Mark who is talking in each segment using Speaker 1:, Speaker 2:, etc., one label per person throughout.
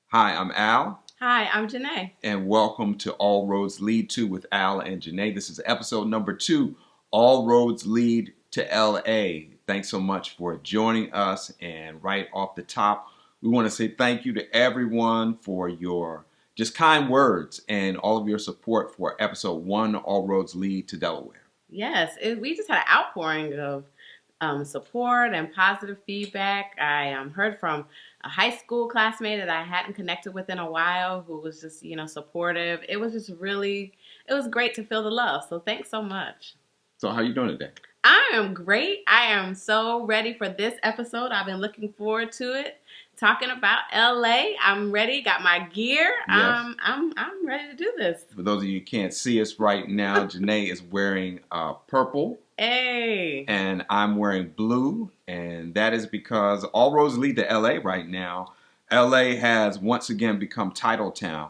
Speaker 1: Hi, I'm Al,
Speaker 2: Hi, I'm Janae.
Speaker 1: and welcome to All Roads Lead to with Al and Janae. This is episode number 2, All Roads Lead to LA. Thanks so much for joining us. And right off the top, we want to say thank you to everyone for your just kind words and all of your support for episode 1, All Roads Lead to Delaware.
Speaker 2: Yes, we just had an outpouring of support and positive feedback. I heard from a high school classmate that I hadn't connected with in a while who was just, supportive. It was just really, it was great to feel the love. So thanks so much.
Speaker 1: So how you doing today?
Speaker 2: I am great. I am so ready for this episode. I've been looking forward to it. Talking about LA. I'm ready. Got my gear.
Speaker 1: Yes.
Speaker 2: I'm ready to do this.
Speaker 1: For those of you who can't see us right now, Janae is wearing purple.
Speaker 2: Hey.
Speaker 1: And I'm wearing blue, and that is because all roads lead to LA right now. LA has once again become title town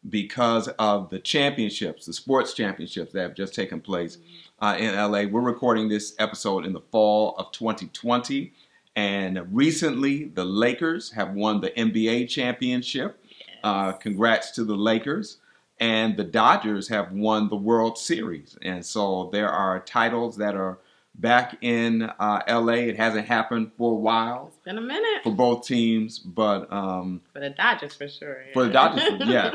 Speaker 1: because of the championships, the sports championships that have just taken place in LA. We're recording this episode in the fall of 2020, and recently the Lakers have won the NBA championship. Congrats to the Lakers. And the Dodgers have won the World Series. And so there are titles that are back in LA. It hasn't happened for a while.
Speaker 2: It's been a minute.
Speaker 1: For both teams, but
Speaker 2: for the Dodgers for sure. Yeah.
Speaker 1: For the Dodgers,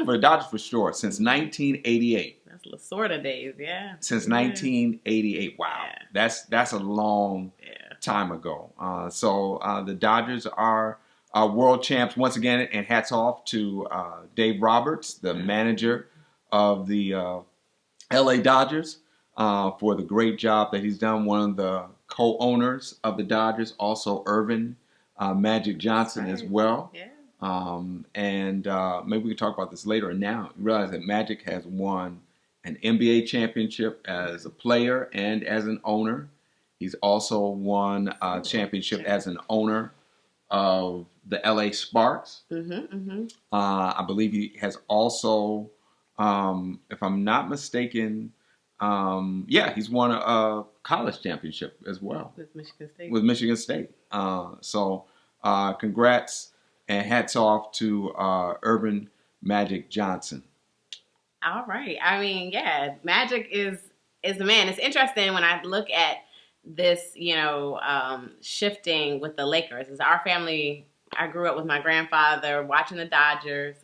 Speaker 1: for the Dodgers for sure. Since 1988.
Speaker 2: That's Lasorda days, yeah.
Speaker 1: Since 1988. Wow. Yeah. That's a long time ago. So the Dodgers are world champs once again, and hats off to Dave Roberts, the manager of the LA Dodgers, for the great job that he's done. One of the co-owners of the Dodgers, also Irvin Magic Johnson as well.
Speaker 2: Yeah.
Speaker 1: And maybe we can talk about this later. And now you realize that Magic has won an NBA championship as a player and as an owner. He's also won a championship as an owner of the LA Sparks. I believe he has also, if I'm not mistaken, he's won a college championship as well.
Speaker 2: With Michigan State.
Speaker 1: With Michigan State. So congrats and hats off to Urban Magic Johnson.
Speaker 2: All right. I mean, yeah, Magic is the man. It's interesting when I look at this, shifting with the Lakers. As our family, I grew up with my grandfather watching the Dodgers.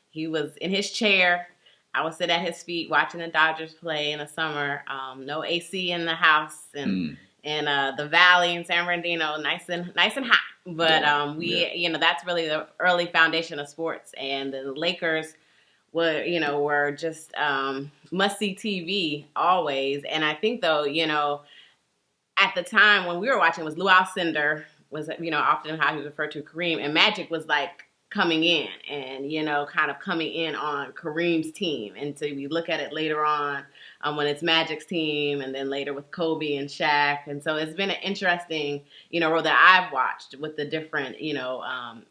Speaker 2: He was in his chair. I would sit at his feet watching the Dodgers play in the summer. No AC in the house, and in the Valley in San Bernardino, nice and hot. But that's really the early foundation of sports, and the Lakers were just must-see TV always. And I think, though, at the time when we were watching, was Lou Alcindor, was, often how he was referred to, Kareem, and Magic was like coming in and, kind of coming in on Kareem's team. And so we look at it later on when it's Magic's team, and then later with Kobe and Shaq. And so it's been an interesting, road that I've watched with the different,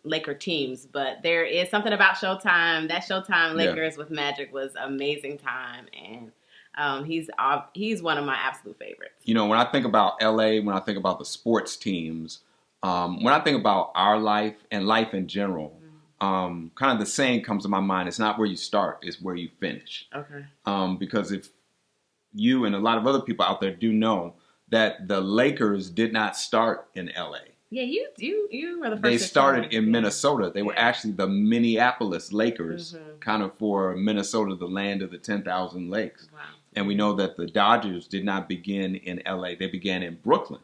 Speaker 2: Laker teams. But there is something about Showtime. That Showtime Lakers with Magic was amazing time. And he's one of my absolute favorites.
Speaker 1: When I think about LA, when I think about the sports teams, when I think about our life and life in general, kind of the saying comes to my mind: it's not where you start, it's where you finish.
Speaker 2: Okay.
Speaker 1: Because if you and a lot of other people out there do know that the Lakers did not start in LA.
Speaker 2: Yeah, you were the first.
Speaker 1: They started in Minnesota. They were actually the Minneapolis Lakers, kind of for Minnesota, the land of the 10,000 lakes.
Speaker 2: Wow.
Speaker 1: And we know that the Dodgers did not begin in LA. They began in Brooklyn.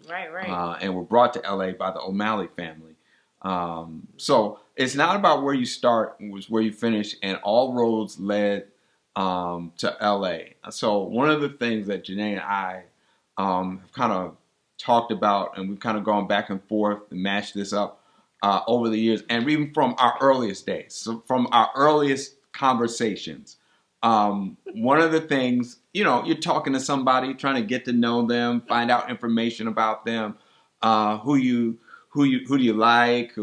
Speaker 2: Right.
Speaker 1: And were brought to LA by the O'Malley family. So it's not about where you start, it was where you finish, and all roads led to LA. So one of the things that Janae and I have kind of talked about, and we've kind of gone back and forth and mashed this up over the years, and even from our earliest days, so from our earliest conversations. One of the things, you're talking to somebody, trying to get to know them, find out information about them, who do you like,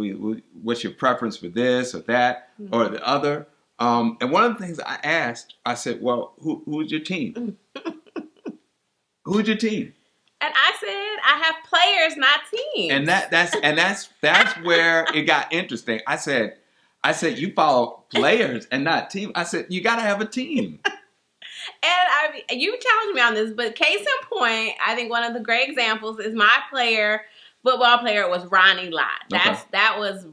Speaker 1: what's your preference for this or that or the other. And one of the things I asked, I said, well, who's your team? Who's your team?
Speaker 2: And I said, I have players, not teams.
Speaker 1: And that's where it got interesting. I said, I said, you follow players and not team. I said, you got to have a team.
Speaker 2: You challenged me on this, but case in point, I think one of the great examples is my football player was Ronnie Lott. That was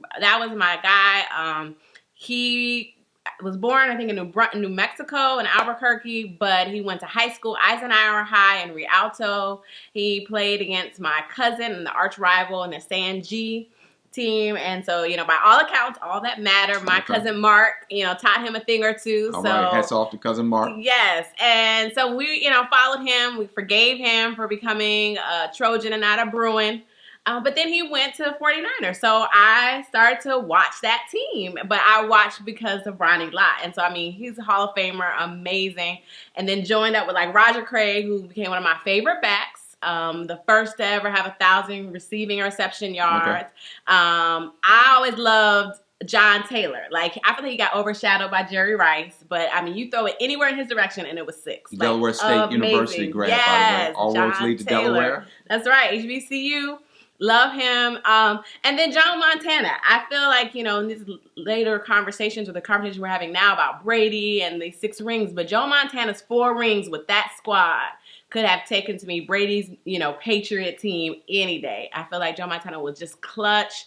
Speaker 2: my guy. He was born, I think, in New Mexico, in Albuquerque, but he went to high school, Eisenhower High in Rialto. He played against my cousin and the arch rival in the San G team, and so by all accounts, all that mattered. My cousin Mark, taught him a thing or two.
Speaker 1: All right, hats off to cousin Mark.
Speaker 2: Yes, and so we, followed him. We forgave him for becoming a Trojan and not a Bruin. But then he went to the 49ers. So I started to watch that team. But I watched because of Ronnie Lott. And so, he's a Hall of Famer, amazing. And then joined up with Roger Craig, who became one of my favorite backs. The first to ever have 1,000 receiving or reception yards. I always loved John Taylor. I feel like he got overshadowed by Jerry Rice. But, you throw it anywhere in his direction and it was 6.
Speaker 1: Delaware State University grad, by the way. All roads lead to Delaware.
Speaker 2: That's right. HBCU. Love him. And then Joe Montana. I feel like, in these later conversations or the conversation we're having now about Brady and the 6 rings, but Joe Montana's 4 rings with that squad could have taken to me Brady's, Patriot team any day. I feel like Joe Montana was just clutch,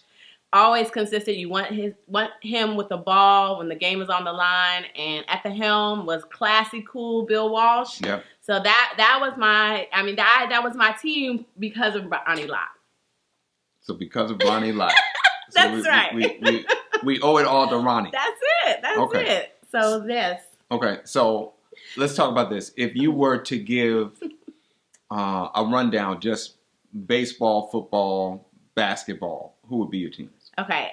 Speaker 2: always consistent. You want him with the ball when the game is on the line, and at the helm was classy, cool Bill Walsh.
Speaker 1: Yep.
Speaker 2: So that was that was my team because of Ronnie Lott.
Speaker 1: So because of Ronnie Lott.
Speaker 2: That's right.
Speaker 1: We owe it all to Ronnie.
Speaker 2: That's it. That's it. So this.
Speaker 1: Okay, so let's talk about this. If you were to give a rundown, just baseball, football, basketball, who would be your teams?
Speaker 2: Okay.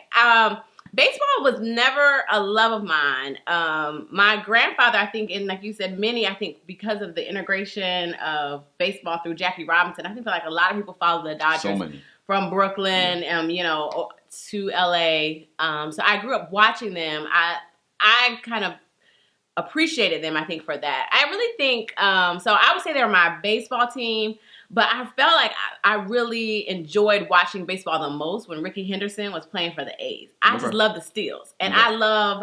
Speaker 2: Baseball was never a love of mine. My grandfather, I think, and like you said, I think because of the integration of baseball through Jackie Robinson, I think a lot of people follow the Dodgers.
Speaker 1: So many.
Speaker 2: From Brooklyn, to LA. So I grew up watching them. I kind of appreciated them, I think, for that. I really think, so I would say they were my baseball team, but I felt like I really enjoyed watching baseball the most when Ricky Henderson was playing for the A's. I just love the steals. And I love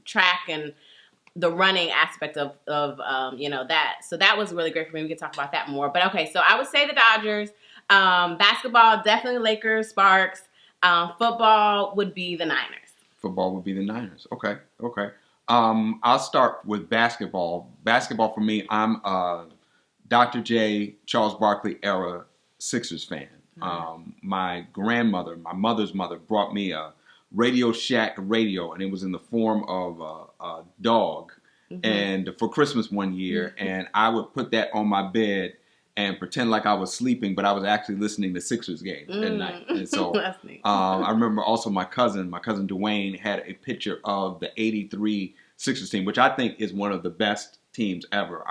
Speaker 2: track and the running aspect of that. So that was really great for me. We could talk about that more. But okay, so I would say the Dodgers. Basketball, definitely Lakers, Sparks. Football would be the Niners.
Speaker 1: Football would be the Niners. Okay. I'll start with basketball. Basketball for me, I'm a Dr. J, Charles Barkley era Sixers fan. My grandmother, my mother's mother, brought me a Radio Shack radio, and it was in the form of a dog. Mm-hmm. And for Christmas one year, and I would put that on my bed and pretend like I was sleeping, but I was actually listening to Sixers game at night. And so
Speaker 2: that's neat.
Speaker 1: I remember also my cousin Dwayne had a picture of the 83 Sixers team, which I think is one of the best teams ever.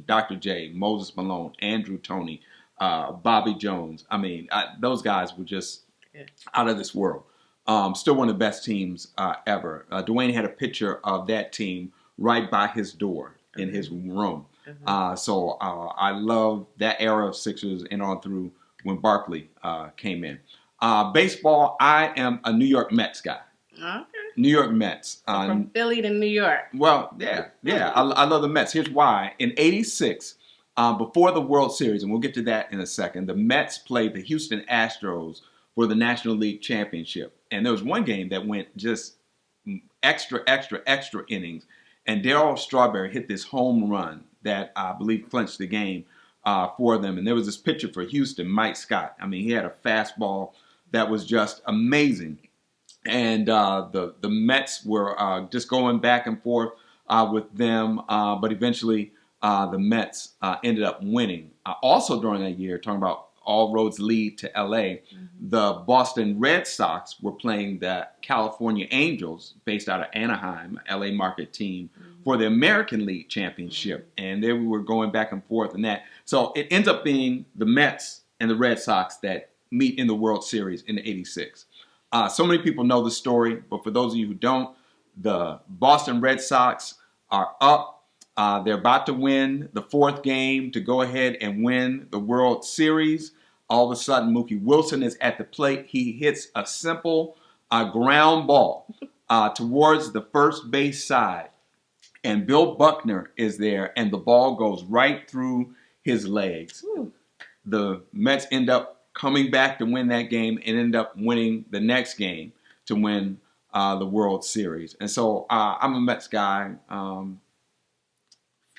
Speaker 1: Dr. J, Moses Malone, Andrew Toney, Bobby Jones. Those guys were just out of this world. Still one of the best teams ever. Dwayne had a picture of that team right by his door in his room. So I love that era of Sixers and on through when Barkley came in. Baseball, I am a New York Mets guy.
Speaker 2: Okay.
Speaker 1: New York Mets.
Speaker 2: From Philly to New York.
Speaker 1: Well, yeah. I love the Mets. Here's why. In '86, before the World Series, and we'll get to that in a second, the Mets played the Houston Astros for the National League Championship. And there was one game that went just extra innings. And Darryl Strawberry hit this home run that I believe clinched the game for them. And there was this pitcher for Houston, Mike Scott. He had a fastball that was just amazing. And the Mets were just going back and forth with them. But eventually the Mets ended up winning. Also during that year, talking about all roads lead to L.A., the Boston Red Sox were playing the California Angels, based out of Anaheim, L.A. market team, for the American League Championship. And they were going back and forth in that. So it ends up being the Mets and the Red Sox that meet in the World Series in '86. So many people know the story, but for those of you who don't, the Boston Red Sox are up. They're about to win the 4th game to go ahead and win the World Series. All of a sudden, Mookie Wilson is at the plate. He hits a simple ground ball towards the first base side, and Bill Buckner is there, and the ball goes right through his legs.
Speaker 2: Ooh.
Speaker 1: The Mets end up coming back to win that game and end up winning the next game to win the World Series. And so I'm a Mets guy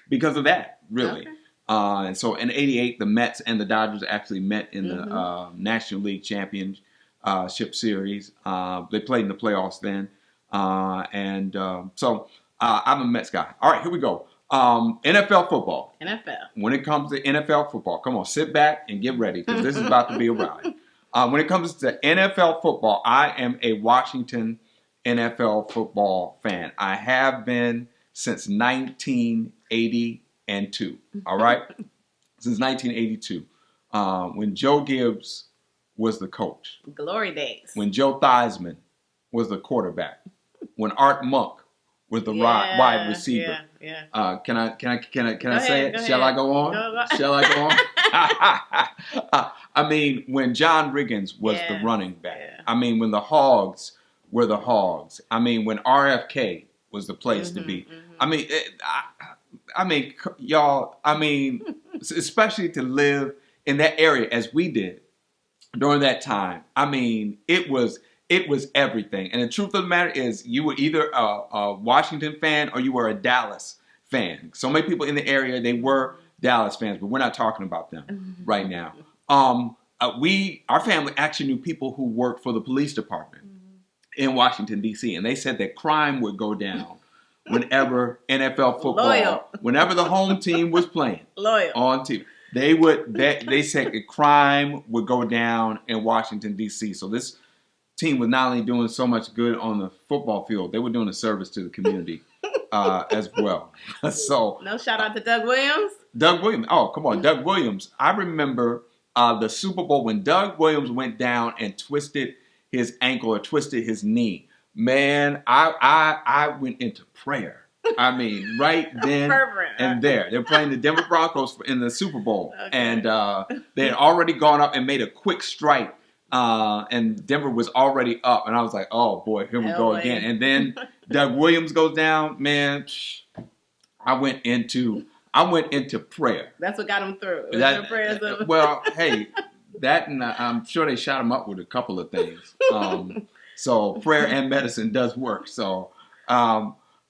Speaker 1: because of that, really.
Speaker 2: Okay.
Speaker 1: And so in '88, the Mets and the Dodgers actually met in the National League Championship Series. They played in the playoffs then. So I'm a Mets guy. All right, here we go. NFL football.
Speaker 2: NFL.
Speaker 1: When it comes to NFL football, come on, sit back and get ready because this is about to be a ride. When it comes to NFL football, I am a Washington NFL football fan. I have been since 1982. All right? Since 1982. When Joe Gibbs was the coach.
Speaker 2: Glory days.
Speaker 1: When Joe Theismann was the quarterback. When Art Monk was the wide receiver.
Speaker 2: Yeah.
Speaker 1: Can I
Speaker 2: Go
Speaker 1: say
Speaker 2: ahead,
Speaker 1: it? Shall I go on? Shall I go on? I mean, when John Riggins was the running back.
Speaker 2: Yeah.
Speaker 1: I mean, when the Hogs were the Hogs. I mean, when RFK was the place to be. I mean, y'all. I mean, especially to live in that area as we did during that time. I mean, it was everything. And the truth of the matter is, you were either a Washington fan or you were a Dallas fan. So many people in the area, they were Dallas fans, but we're not talking about them right now. Our family actually knew people who worked for the police department in Washington, D.C., and they said that crime would go down whenever NFL football, whenever the home team was playing on TV. They said that crime would go down in Washington, D.C. So this team was not only doing so much good on the football field, they were doing a service to the community as well. So
Speaker 2: no shout out to Doug Williams.
Speaker 1: Doug Williams. Oh, come on, Doug Williams. I remember the Super Bowl when Doug Williams went down and twisted his ankle or twisted his knee. Man, I went into prayer. I mean, right then and there. They're playing the Denver Broncos in the Super Bowl. Okay. And they had already gone up and made a quick strike. And Denver was already up. And I was like, oh, boy, here we go again. And then Doug Williams goes down. Man, I went into prayer.
Speaker 2: That's what got him through.
Speaker 1: Well, hey, that and I'm sure they shot him up with a couple of things. So prayer and medicine does work. So,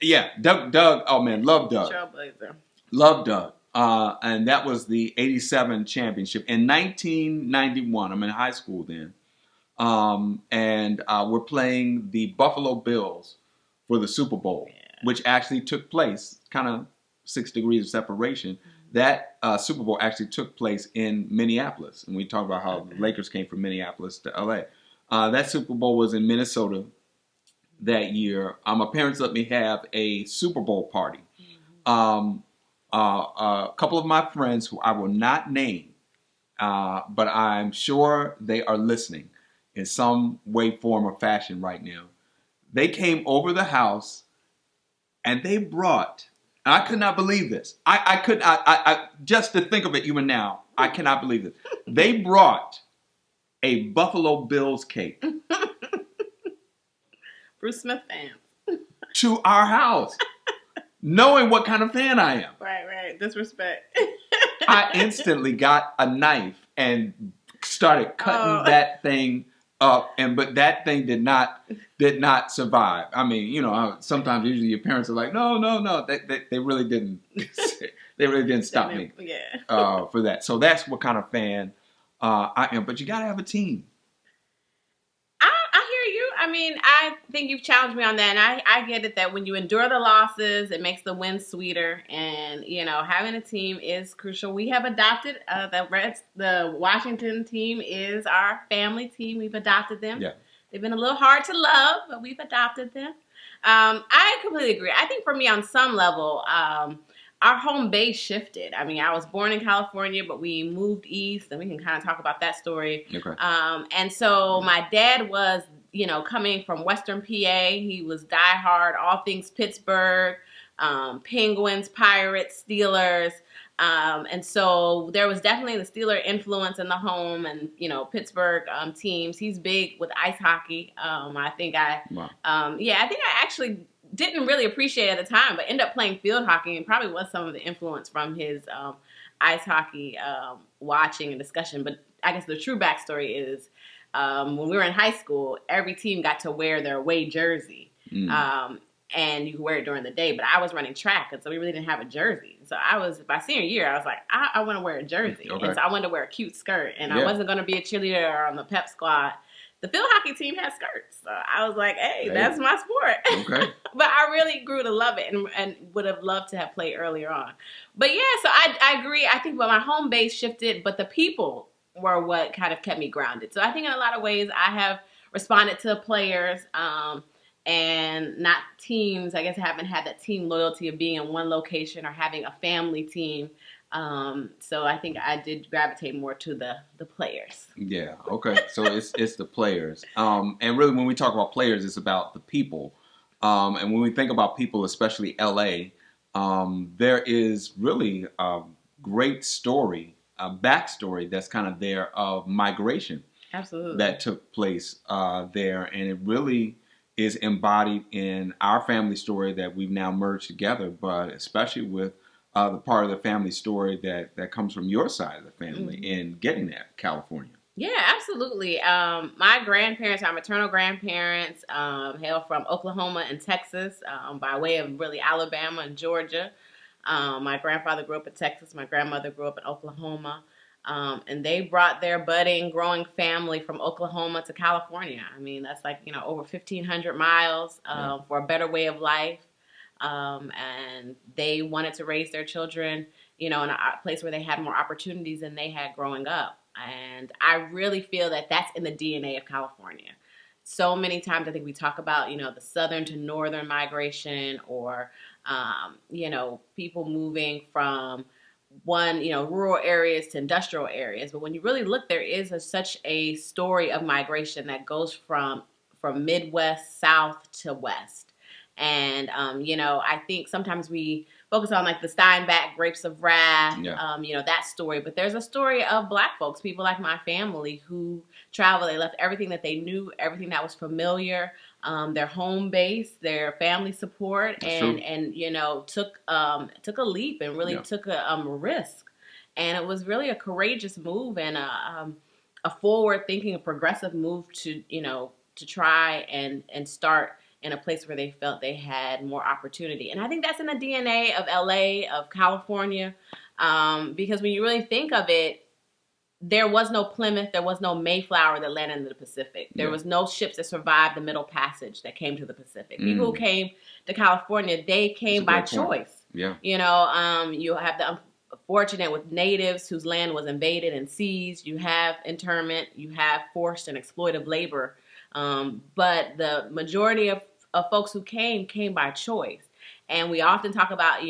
Speaker 1: yeah, Doug, oh man, love Doug.
Speaker 2: Trailblazer.
Speaker 1: Love Doug. And that was the 87 championship. In 1991, I'm in high school then. And we're playing the Buffalo Bills for the Super Bowl, which actually took place, kind of 6 degrees of separation. That Super Bowl actually took place in Minneapolis. And we talk about how the Lakers came from Minneapolis to LA. That Super Bowl was in Minnesota that year. My parents let me have a Super Bowl party. A couple of my friends who I will not name, but I'm sure they are listening in some way, form, or fashion right now. They came over the house and they brought, and I could not believe this. I just to think of it even now, I cannot believe this. They brought a Buffalo Bills cake.
Speaker 2: Bruce Smith fan.
Speaker 1: To our house. Knowing what kind of fan I am.
Speaker 2: Right. Disrespect.
Speaker 1: I instantly got a knife and started cutting that thing up, but that thing did not survive. I mean, you know, sometimes usually your parents are like, no. They really didn't. They really didn't stop me for that. So that's what kind of fan I am. But you gotta have a team.
Speaker 2: I hear you. I mean, I think you've challenged me on that, and I get it that when you endure the losses, it makes the wins sweeter, and you know, having a team is crucial. We have adopted the Washington team is our family team. We've adopted them. Yeah. They've been a little hard to love, but we've adopted them. I completely agree. I think for me, on some level, our home base shifted. I mean, I was born in California, but we moved east, and we can kind of talk about that story. Okay. And so my dad was, you know, coming from Western PA. He was diehard, all things Pittsburgh, Penguins, Pirates, Steelers. And so there was definitely the Steeler influence in the home, and Pittsburgh teams. He's big with ice hockey. I think
Speaker 1: Wow.
Speaker 2: I think I actually didn't really appreciate it at the time, but ended up playing field hockey, and probably was some of the influence from his ice hockey watching and discussion. But I guess the true backstory is when we were in high school, every team got to wear their away jersey. And you could wear it during the day, but I was running track, and so we really didn't have a jersey. So my senior year, I was like, I want to wear a jersey.
Speaker 1: Okay.
Speaker 2: And so I wanted to wear a cute skirt, and I wasn't going to be a cheerleader or on the pep squad. The field hockey team had skirts, so I was like, hey, that's my sport.
Speaker 1: Okay.
Speaker 2: But I really grew to love it, and would have loved to have played earlier on. But yeah, so I agree. I think my home base shifted, but the people were what kind of kept me grounded. So I think in a lot of ways I have responded to players, and not teams. I guess I haven't had that team loyalty of being in one location or having a family team. So I think I did gravitate more to the players.
Speaker 1: Yeah. Okay. So it's the players. And really, when we talk about players, it's about the people. And when we think about people, especially LA, there is really a great story, a backstory that's kind of there of migration.
Speaker 2: Absolutely.
Speaker 1: That took place there, and it really is embodied in our family story that we've now merged together, but especially with the part of the family story that comes from your side of the family in getting that California.
Speaker 2: Yeah, absolutely. My grandparents, our maternal grandparents, hail from Oklahoma and Texas, by way of really Alabama and Georgia. My grandfather grew up in Texas. My grandmother grew up in Oklahoma. And they brought their budding, growing family from Oklahoma to California. I mean, that's like, over 1,500 miles for a better way of life. And they wanted to raise their children, in a place where they had more opportunities than they had growing up. And I really feel that that's in the DNA of California. So many times I think we talk about, the southern to northern migration, or, people moving from rural areas to industrial areas. But when you really look, there is such a story of migration that goes from Midwest, South to West. And, I think sometimes we focus on like the Steinbeck Grapes of Wrath, that story. But there's a story of Black folks, people like my family, who traveled. They left everything that they knew, everything that was familiar, their home base, their family support, and took a leap and really took a risk. And it was really a courageous move and a forward thinking, a progressive move to try and start in a place where they felt they had more opportunity. And I think that's in the DNA of LA, of California, because when you really think of it, there was no Plymouth, there was no Mayflower that landed in the Pacific. There was no ships that survived the Middle Passage that came to the Pacific. People who came to California, they came by choice.
Speaker 1: Yeah.
Speaker 2: You have the unfortunate with natives whose land was invaded and seized. You have internment. You have forced and exploitive labor. But the majority of folks who came by choice. And we often talk about,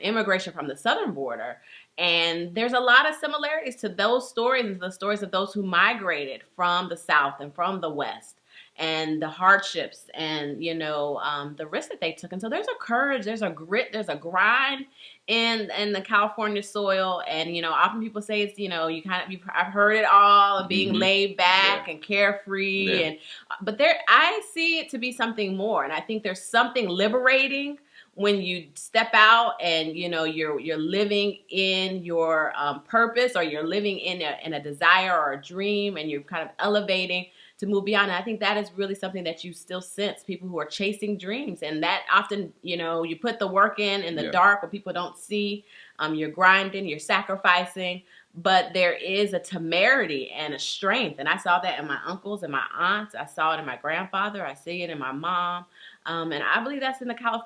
Speaker 2: immigration from the southern border. And there's a lot of similarities to those stories and the stories of those who migrated from the South and from the West, and the hardships and, the risks that they took. And so there's a courage, there's a grit, there's a grind in the California soil. And, often people say it's, I've heard it all of being laid back and carefree. But I see it to be something more. And I think there's something liberating when you step out and, you're living in your purpose, or you're living in a desire or a dream, and you're kind of elevating to move beyond. And I think that is really something that you still sense, people who are chasing dreams. And that often, you put the work in the dark where people don't see. You're grinding, you're sacrificing. But there is a temerity and a strength. And I saw that in my uncles and my aunts. I saw it in my grandfather. I see it in my mom. And I believe that's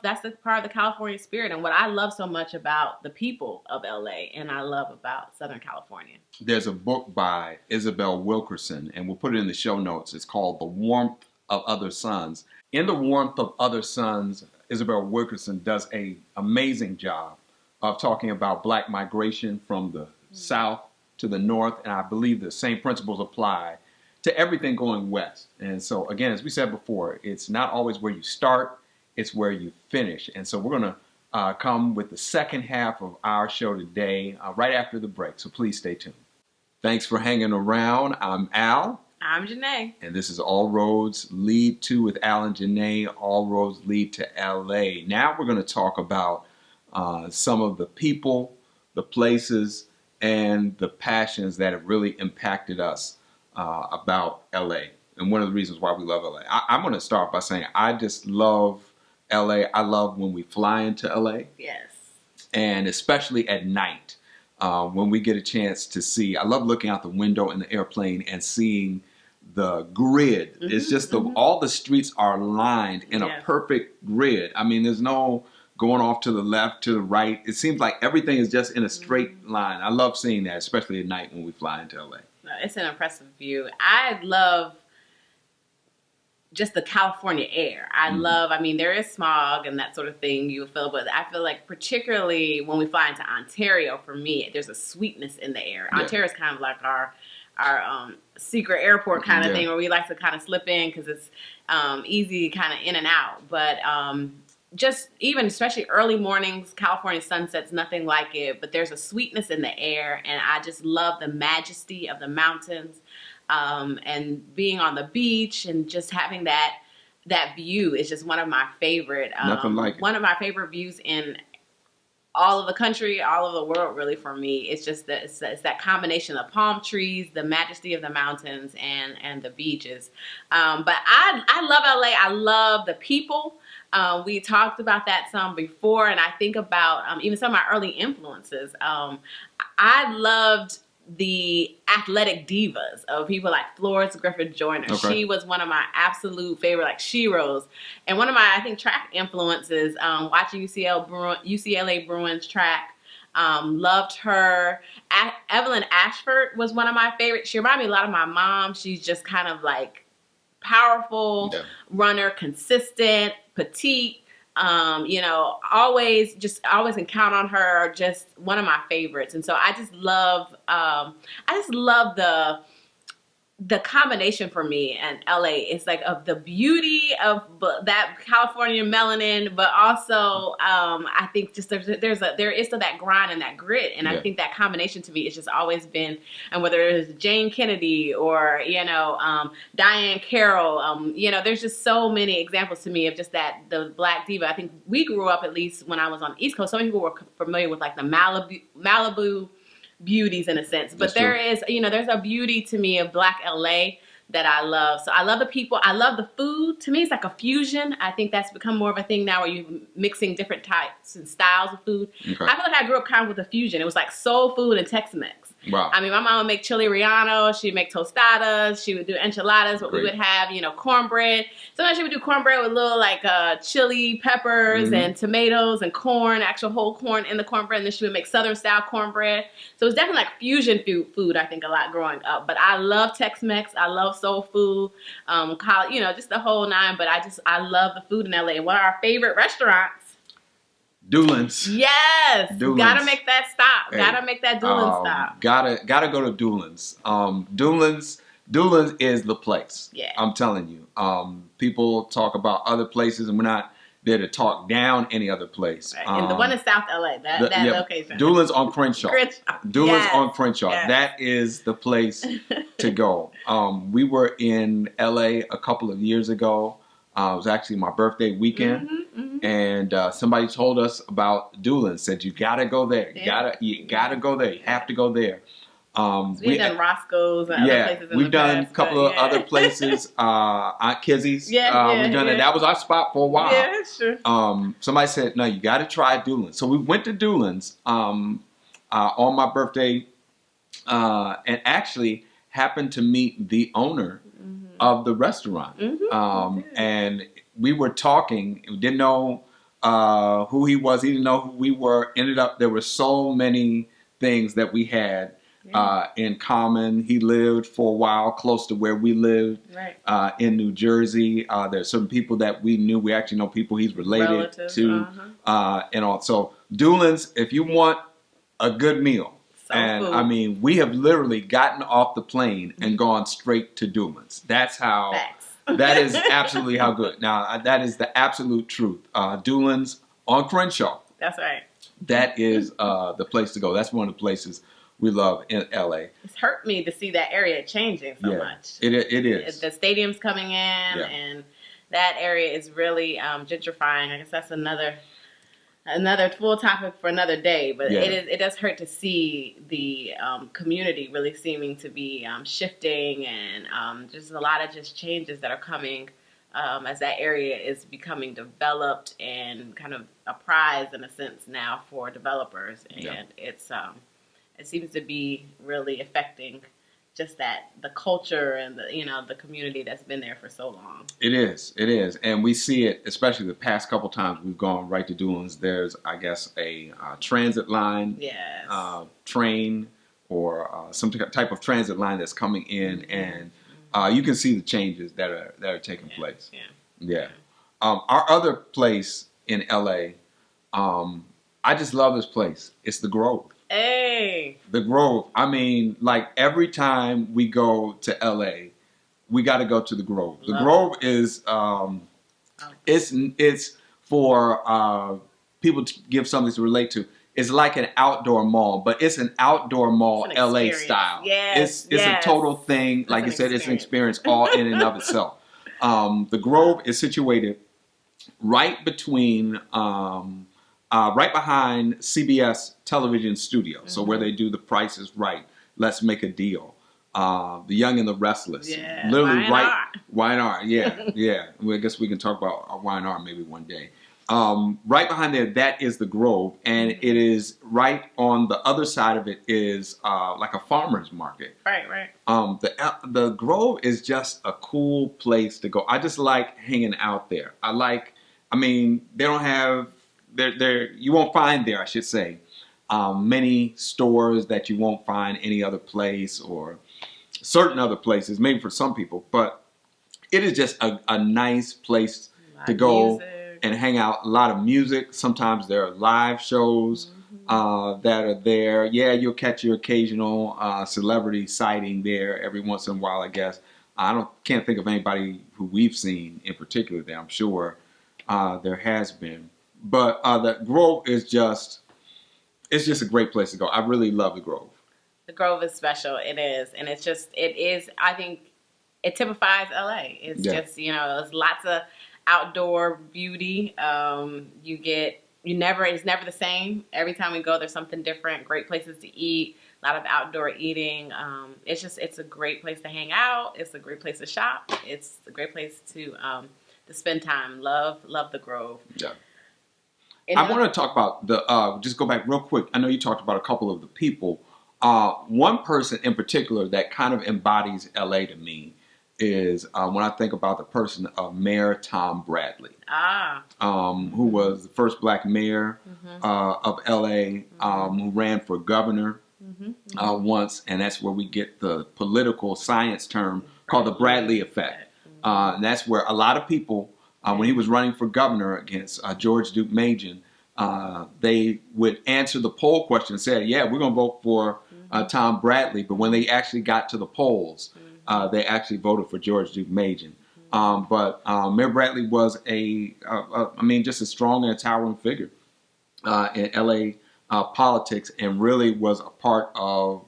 Speaker 2: that's the part of the California spirit, and what I love so much about the people of LA, and I love about Southern California.
Speaker 1: There's a book by Isabel Wilkerson, and we'll put it in the show notes. It's called The Warmth of Other Suns. In The Warmth of Other Suns, Isabel Wilkerson does an amazing job of talking about Black migration from the South to the North, and I believe the same principles apply to everything going west. And so, again, as we said before, it's not always where you start, it's where you finish. And so we're going to come with the second half of our show today, right after the break. So please stay tuned. Thanks for hanging around. I'm Al.
Speaker 2: I'm Janae.
Speaker 1: And this is All Roads Lead To with Al and Janae. All Roads Lead to LA. Now we're going to talk about some of the people, the places, and the passions that have really impacted us about LA. And one of the reasons why we love LA. I'm going to start by saying I just love LA. I love when we fly into LA.
Speaker 2: Yes.
Speaker 1: And especially at night when we get a chance to see. I love looking out the window in the airplane and seeing the grid. Mm-hmm, it's just all the streets are lined in a perfect grid. I mean, there's no going off to the left, to the right. It seems like everything is just in a straight line. I love seeing that, especially at night when we fly into LA.
Speaker 2: It's an impressive view. I love just the California air. I mean, there is smog and that sort of thing you feel, but I feel like particularly when we fly into Ontario, for me, there's a sweetness in the air. Yeah. Ontario is kind of like our secret airport kind of thing where we like to kind of slip in because it's easy kind of in and out. But just even especially early mornings, California sunsets, nothing like it. But there's a sweetness in the air, and I just love the majesty of the mountains and being on the beach and just having that view is just one of my favorite.
Speaker 1: Nothing like it.
Speaker 2: One of my favorite views in all of the country, all of the world, really, for me. It's just that it's that combination of palm trees, the majesty of the mountains, and the beaches. But I love LA. I love the people. We talked about that some before, and I think about even some of my early influences. I loved the athletic divas of people like Florence Griffith Joyner. Okay. She was one of my absolute favorite, like Sheroes. And one of my, I think, track influences, watching UCLA Bruins track, loved her. Evelyn Ashford was one of my favorites. She reminded me a lot of my mom. She's just kind of like powerful runner, consistent, petite. Always can count on her. Just one of my favorites. And so I just love the combination for me and LA. It's like of the beauty of that California melanin, but also I think just there is still that grind and that grit, and I think that combination to me has just always been, and whether it's Jane Kennedy or Diane Carroll, there's just so many examples to me of just that the Black diva. I think we grew up, at least when I was on the East Coast, so many people were familiar with like the Malibu beauties in a sense, but there's a beauty to me of Black LA that I love. So I love the people. I love the food. To me, it's like a fusion. I think that's become more of a thing now where you're mixing different types and styles of food. Okay. I feel like I grew up kind of with a fusion. It was like soul food and Tex-Mex.
Speaker 1: Wow.
Speaker 2: I mean, my mom would make chili relleno. She'd make tostadas. She would do enchiladas, but we would have, cornbread. Sometimes she would do cornbread with little like chili peppers and tomatoes and corn, actual whole corn in the cornbread. And then she would make Southern style cornbread. So it's definitely like fusion food, I think, a lot growing up. But I love Tex-Mex. I love soul food, just the whole nine. But I love the food in LA. And one of our favorite restaurants,
Speaker 1: Duelings.
Speaker 2: Yes.
Speaker 1: Duelings.
Speaker 2: Gotta make that stop. Hey, gotta make that Duelings stop.
Speaker 1: Gotta go to Duelings. Duelings is the place.
Speaker 2: Yeah.
Speaker 1: I'm telling you. People talk about other places, and we're not there to talk down any other place.
Speaker 2: Right. And the one in South LA, that location.
Speaker 1: Duelings on Crenshaw. Duelings on Crenshaw.
Speaker 2: Yes.
Speaker 1: That is the place to go. We were in LA a couple of years ago. It was actually my birthday weekend. And somebody told us about Duelings. Said you gotta go there. You gotta go there. You have to go there.
Speaker 2: We've done Roscoe's and other places.
Speaker 1: We've done a couple of other plaplaces. Aunt Kizzy's. We've done it. That was our spot for a while.
Speaker 2: Yeah, sure.
Speaker 1: Somebody said, no, you gotta try Duelings. So we went to Duelings on my birthday, and actually happened to meet the owner of the restaurant. And we were talking. We didn't know who he was. He didn't know who we were. Ended up, there were so many things that we had in common. He lived for a while close to where we lived in New Jersey. There's some people that we knew. We actually know people he's related to. And all. So Duelings, if you want a good meal. And I mean, we have literally gotten off the plane and gone straight to Duelings. That's how. That is absolutely how good. Now, that is the absolute truth. Duelings on Crenshaw.
Speaker 2: That's right.
Speaker 1: That is the place to go. That's one of the places we love in LA.
Speaker 2: It's hurt me to see that area changing so much.
Speaker 1: It is.
Speaker 2: The stadium's coming in, and that area is really gentrifying. I guess that's another full topic for another day. But it does hurt to see the community really seeming to be shifting, and just a lot of just changes that are coming as that area is becoming developed and kind of a prize in a sense now for developers, and it seems to be really affecting just the culture and the community that's been there for so long.
Speaker 1: It is, and we see it, especially the past couple times we've gone right to Duelings. There's, I guess, a transit line, train, or some type of transit line that's coming in, and you can see the changes that are taking place. Our other place in LA, I just love this place. It's the Grove.
Speaker 2: Hey,
Speaker 1: the Grove. I mean, like every time we go to LA, we got to go to the Grove. The Grove is it's for people to give something to relate to. It's like an outdoor mall, but it's an outdoor mall LA style.
Speaker 2: Yes,
Speaker 1: it's a total thing. Like I said, it's an experience all in and of itself. The Grove is situated right between right behind CBS television studio. So where they do The Price is Right, Let's Make a Deal, The Young and the Restless.
Speaker 2: Literally
Speaker 1: Y&R. Yeah. Well, I guess we can talk about Y&R maybe one day. Right behind there, that is the Grove, and it is right on the other side of it is like a farmer's market.
Speaker 2: Right.
Speaker 1: The Grove is just a cool place to go. I just like hanging out there. I mean, they don't have you won't find there, I should say, many stores that you won't find any other place or certain other places, maybe for some people, but it is just a nice place to go and hang out. A lot of music. Sometimes there are live shows that are there. Yeah, you'll catch your occasional celebrity sighting there every once in a while, I guess. Can't think of anybody who we've seen in particular there. I'm sure there has been. But the Grove is just a great place to go. I really love the Grove.
Speaker 2: The Grove is special. It is. And it is, I think, it typifies LA. It's just, there's lots of outdoor beauty. It's never the same. Every time we go, there's something different. Great places to eat. A lot of outdoor eating. It's a great place to hang out. It's a great place to shop. It's a great place to spend time. Love the Grove.
Speaker 1: Yeah. I want to talk about just go back real quick. I know you talked about a couple of the people. One person in particular that kind of embodies LA to me is when I think about the person of Mayor Tom Bradley, who was the first black mayor of LA, who ran for governor once, and that's where we get the political science term called the Bradley effect. And that's where a lot of people, when he was running for governor against George Duke Majan, they would answer the poll question and say, yeah, we're going to vote for Tom Bradley. But when they actually got to the polls, they actually voted for George Duke Majan. But Mayor Bradley was just a strong and a towering figure in LA politics, and really was a part of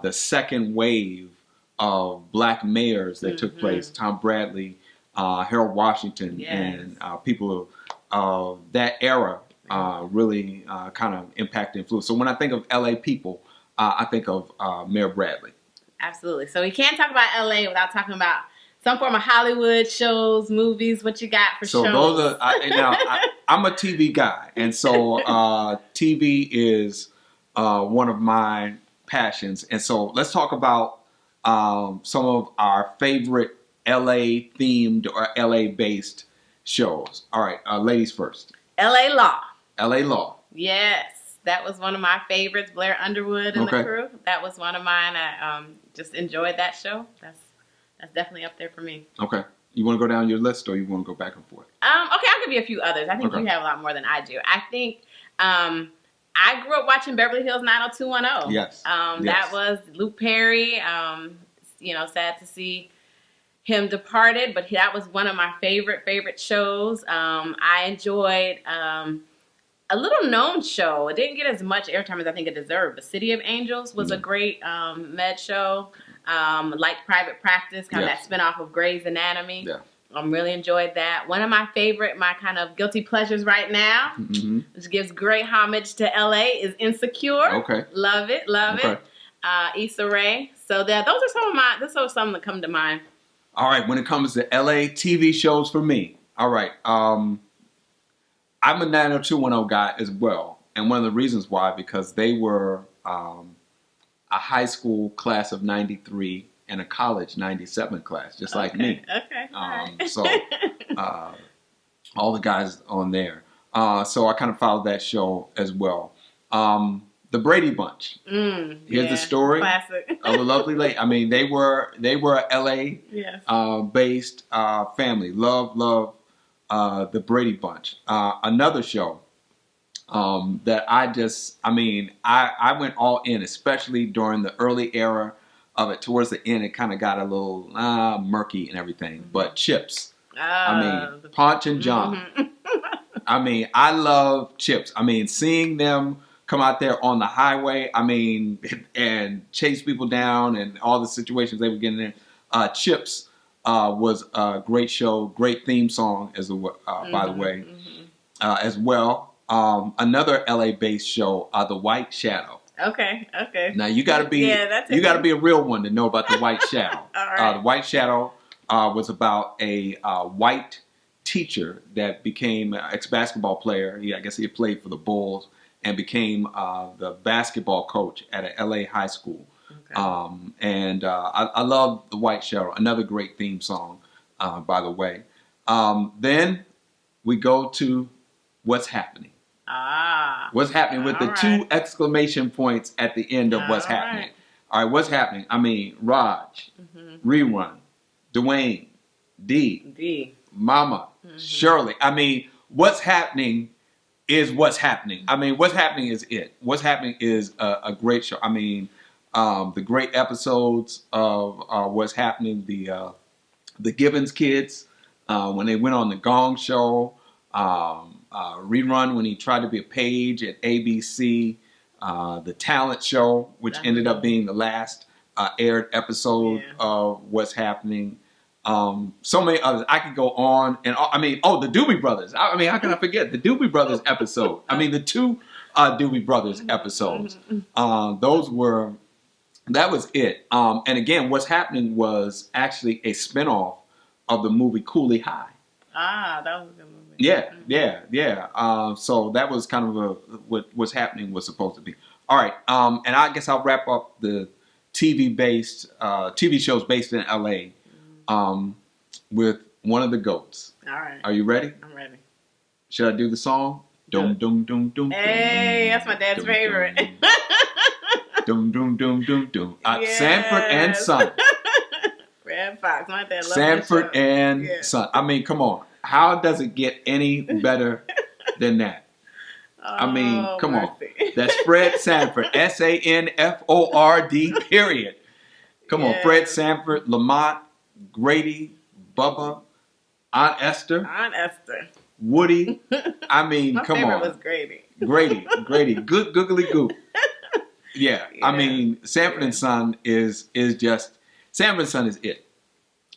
Speaker 1: the second wave of black mayors that took place. Tom Bradley, Harold Washington, and people of that era really kind of impact and influence. So when I think of LA people, I think of Mayor Bradley.
Speaker 2: Absolutely. So we can't talk about LA without talking about some form of Hollywood shows, movies. What you got for shows?
Speaker 1: So those are I'm a TV guy, and so TV is one of my passions. And so let's talk about some of our favorite LA themed or LA based shows. All right, ladies first.
Speaker 2: LA Law.
Speaker 1: LA Law.
Speaker 2: Yes, that was one of my favorites. Blair Underwood and the crew. That was one of mine. I just enjoyed that show. That's definitely up there for me.
Speaker 1: Okay. You want to go down your list, or you want to go back and forth?
Speaker 2: Okay, I'll give you a few others. I think you have a lot more than I do. I think I grew up watching Beverly Hills 90210.
Speaker 1: Yes.
Speaker 2: That was Luke Perry. Sad to see him departed, but that was one of my favorite shows. I enjoyed a little known show. It didn't get as much airtime as I think it deserved. The City of Angels was a great med show. Like Private Practice, kind of that spinoff of Grey's Anatomy.
Speaker 1: Yeah.
Speaker 2: Really enjoyed that. One of my favorite, my kind of guilty pleasures right now, which gives great homage to LA, is Insecure.
Speaker 1: Okay.
Speaker 2: Love it, love it. Issa Rae. So those are some that come to mind.
Speaker 1: All right, when it comes to LA TV shows for me, all right, I'm a 90210 guy as well. And one of the reasons why, because they were a high school class of 93 and a college 97 class, just like me.
Speaker 2: Okay.
Speaker 1: So all the guys on there. So I kind of followed that show as well. The Brady Bunch. Here's the story
Speaker 2: Classic.
Speaker 1: of a lovely lady. I mean, they were a LA based family. Love the Brady Bunch. Another show that I went all in, especially during the early era of it. Towards the end, it kind of got a little murky and everything. But Chips. Punch and John. I love Chips. Seeing them come out there on the highway, and chase people down and all the situations they were getting in. Chips was a great show, great theme song by the way, as well. Another LA-based show, The White Shadow.
Speaker 2: Okay.
Speaker 1: Now you got to be a real one to know about The White Shadow.
Speaker 2: All right.
Speaker 1: The White Shadow was about a white teacher that became an ex-basketball player. I guess he had played for the Bulls and became the basketball coach at an LA high school. Okay. I love The White Shadow. Another great theme song, by the way. Then we go to What's Happening. What's Happening with the two exclamation points at the end of What's Happening. All right, What's Happening? Raj, Rerun, Dwayne, D, Mama, Shirley. What's Happening is What's Happening. What's Happening is it. What's Happening is a great show. The great episodes of What's Happening, the Gibbons kids, when they went on the Gong Show, Rerun when he tried to be a page at ABC, the Talent Show, which ended up being the last aired episode of What's Happening. So many others. I could go on and the Doobie Brothers. How can I forget the Doobie Brothers episode? The two Doobie Brothers episodes. That was it. And again, What's Happening was actually a spinoff of the movie Cooley High.
Speaker 2: That was a good movie.
Speaker 1: Yeah. So that was kind of what What's Happening was supposed to be. All right. And I guess I'll wrap up the TV shows based in LA with one of the GOATs.
Speaker 2: All right.
Speaker 1: Are you ready?
Speaker 2: I'm ready.
Speaker 1: Should I do the song? Dum dum dum dum.
Speaker 2: Hey, that's my dad's favorite.
Speaker 1: Dum dum dum dum dum. Sanford and Son.
Speaker 2: Red Fox. My dad loves
Speaker 1: Sanford and Son. Come on. How does it get any better than that? Come on. That's Fred Sanford. Sanford, period. Come on. Fred Sanford, Lamont, Grady, Bubba, Aunt Esther. Woody.
Speaker 2: My
Speaker 1: come
Speaker 2: favorite
Speaker 1: on.
Speaker 2: was Grady.
Speaker 1: Grady. Good googly goop. Yeah. Sanford and Son is just, Sanford and Son is it.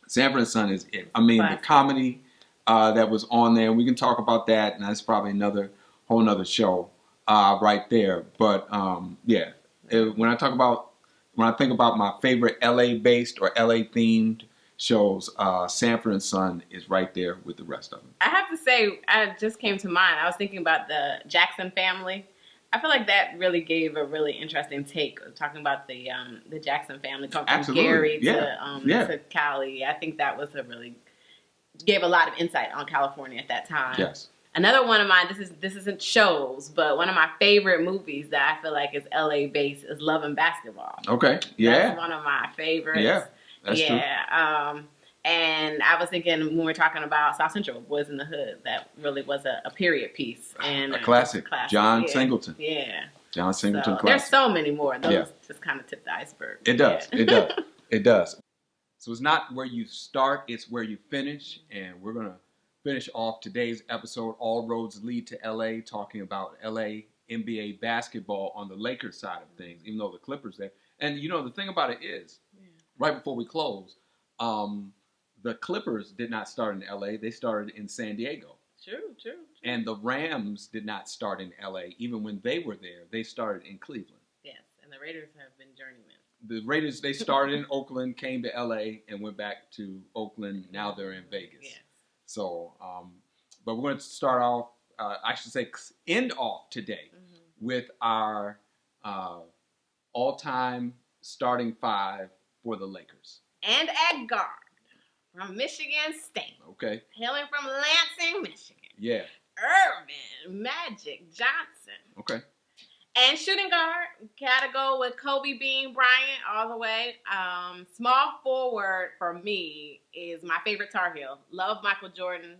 Speaker 1: Sanford and Son is it. The comedy that was on there, we can talk about that, and that's probably whole nother show right there. But when I think about my favorite LA based or LA themed shows, Sanford and Son is right there with the rest of them.
Speaker 2: I have to say, I just came to mind. I was thinking about the Jackson family. I feel like that really gave a really interesting take, talking about the Jackson family, from Gary to Cali. I think that was gave a lot of insight on California at that time.
Speaker 1: Yes.
Speaker 2: Another one of mine, this isn't shows, but one of my favorite movies that I feel like is LA based is Love and Basketball.
Speaker 1: Okay. Yeah.
Speaker 2: That's one of my favorites.
Speaker 1: Yeah. That's true.
Speaker 2: And I was thinking when we were talking about South Central, Boys in the Hood, that really was a period piece. And
Speaker 1: a classic. John Singleton.
Speaker 2: Yeah.
Speaker 1: John Singleton classic.
Speaker 2: There's so many more. Those just kind of tip the iceberg.
Speaker 1: It does. It does. It does. So it's not where you start, it's where you finish. And we're going to finish off today's episode, All Roads Lead to LA, talking about LA NBA basketball on the Lakers side of things, even though the Clippers there. And the thing about it is, right before we close, the Clippers did not start in LA. They started in San Diego.
Speaker 2: True.
Speaker 1: And the Rams did not start in LA. Even when they were there, they started in Cleveland.
Speaker 2: Yes, and the Raiders have been journeymen.
Speaker 1: The Raiders, they started in Oakland, came to LA, and went back to Oakland. Now they're in Vegas.
Speaker 2: Yes.
Speaker 1: So, but we're going to start off, I should say, end off today with our all-time starting five for the Lakers.
Speaker 2: And at guard, from Michigan State.
Speaker 1: Okay.
Speaker 2: Hailing from Lansing, Michigan.
Speaker 1: Yeah.
Speaker 2: Irvin Magic Johnson.
Speaker 1: Okay.
Speaker 2: And shooting guard, gotta go with Kobe Bean Bryant all the way. Small forward for me is my favorite Tar Heel. Love Michael Jordan,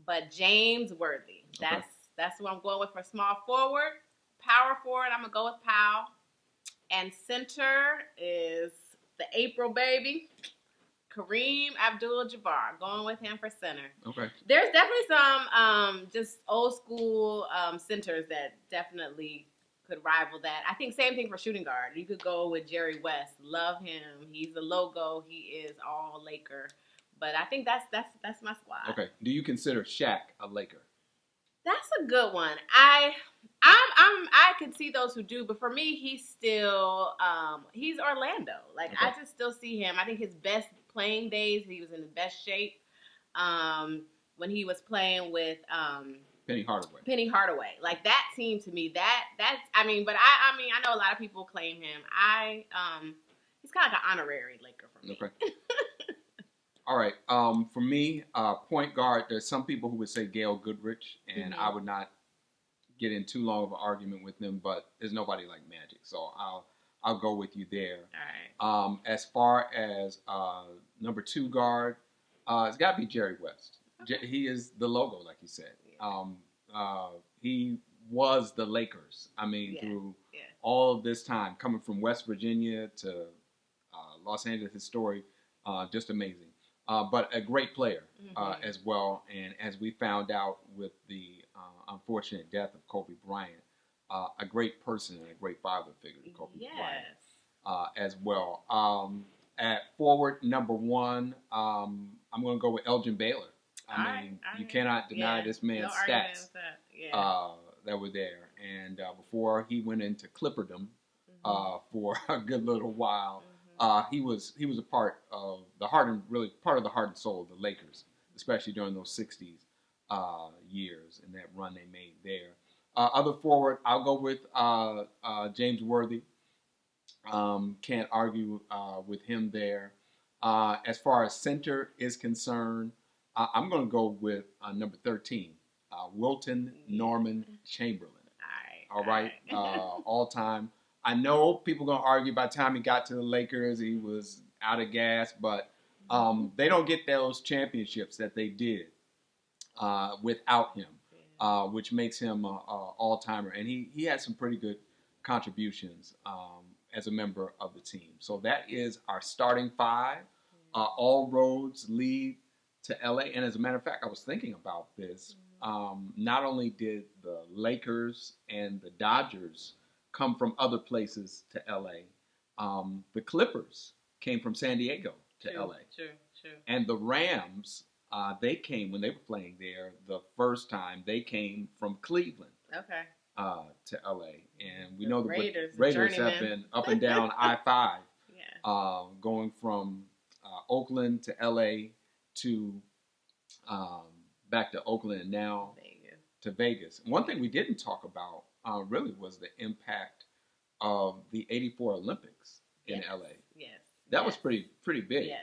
Speaker 2: but James Worthy. That's who I'm going with for small forward. Power forward, I'm gonna go with Powell. And center is the April baby, Kareem Abdul-Jabbar. Going with him for center.
Speaker 1: Okay.
Speaker 2: There's definitely some just old school centers that definitely could rival that. I think same thing for shooting guard. You could go with Jerry West. Love him. He's a logo. He is all Laker. But I think that's my squad.
Speaker 1: Okay. Do you consider Shaq a Laker?
Speaker 2: That's a good one. I could see those who do, but for me, he's still he's Orlando. Like I just still see him. I think his best playing days, he was in the best shape when he was playing with
Speaker 1: Penny Hardaway.
Speaker 2: Like that team to me, that's I mean, I know a lot of people claim him. He's kind of like an honorary Laker for me.
Speaker 1: Okay. All right. For me, point guard, there's some people who would say Gail Goodrich, and I would not get in too long of an argument with them, but there's nobody like Magic, so I'll go with you there.
Speaker 2: All right.
Speaker 1: As far as number two guard, it's got to be Jerry West. Okay. He is the logo, like you said. Yeah. He was the Lakers. I mean, through all of this time, coming from West Virginia to Los Angeles, his story, just amazing. But a great player as well. And as we found out with the unfortunate death of Kobe Bryant, a great person and a great father figure to Kobe Bryant as well. At forward number one, I'm going to go with Elgin Baylor. I mean, you cannot deny this man's stats that were there. And before he went into Clipperdom for a good little while, he was a part of the heart and soul of the Lakers, especially during those '60s years and that run they made there. Other forward, I'll go with James Worthy. Can't argue with him there. As far as center is concerned, I'm going to go with number 13, Wilton Norman Chamberlain. All right. All time. I know people are going to argue by the time he got to the Lakers, he was out of gas, but they don't get those championships that they did without him, which makes him an all-timer. And he had some pretty good contributions as a member of the team. So that is our starting five. All roads lead to LA. And as a matter of fact, I was thinking about this. Not only did the Lakers and the Dodgers come from other places to LA, the Clippers came from San Diego to LA.
Speaker 2: True.
Speaker 1: And the Rams, they came when they were playing there the first time. They came from Cleveland to LA. And we know the Raiders have been up and down I-5, going from Oakland to LA to back to Oakland and now to Vegas. One thing we didn't talk about really was the impact of the '84 Olympics in LA. That was pretty big.
Speaker 2: Yeah.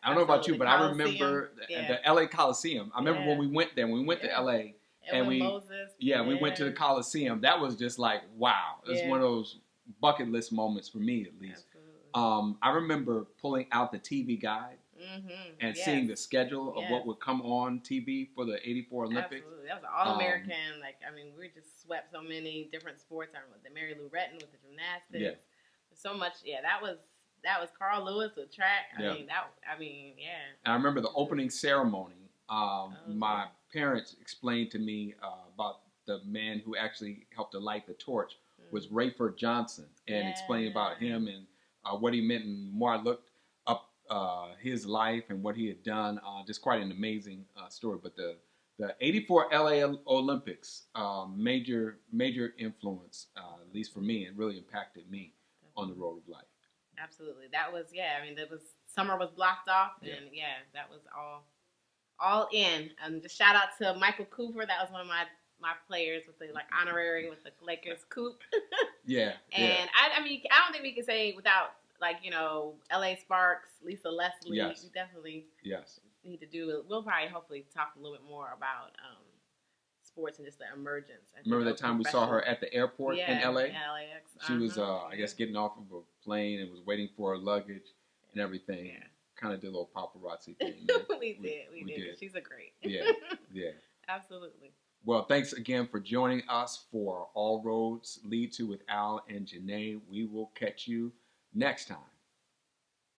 Speaker 1: I don't know about you, but I remember the LA Coliseum. I remember when we went there. When we went to LA, and we went to the Coliseum. That was just like, wow. It's one of those bucket list moments for me, at least. I remember pulling out the TV guide and seeing the schedule of what would come on TV for the '84 Olympics.
Speaker 2: Absolutely. That was all-American. We just swept so many different sports. I remember the Mary Lou Retton with the gymnastics. Yeah. So much. Yeah, that was Carl Lewis with track. I mean.
Speaker 1: I remember the opening ceremony My parents explained to me about the man who actually helped to light the torch was Rayford Johnson, and explained about him and what he meant. And more I looked up his life and what he had done, just quite an amazing story. But the '84 LA Olympics, major influence, at least for me, and really impacted me on the road of life.
Speaker 2: Absolutely, that was I mean, that was summer was blocked off, and that was all in. Just shout out to Michael Cooper. That was one of my players with the honorary with the Lakers Coop. And I mean, I don't think we can say without L.A. Sparks, Lisa Leslie.
Speaker 1: Yes.
Speaker 2: We definitely need to do. We'll probably hopefully talk a little bit more about sports and just the emergence.
Speaker 1: Remember that time we saw her at the airport in L.A.?
Speaker 2: LAX.
Speaker 1: She was, I guess, getting off of a plane and was waiting for her luggage and everything.
Speaker 2: Yeah.
Speaker 1: Kind of did a little paparazzi thing.
Speaker 2: we did. She's a great.
Speaker 1: Yeah.
Speaker 2: Absolutely.
Speaker 1: Well, thanks again for joining us for All Roads Lead to with Al and Janae. We will catch you next time.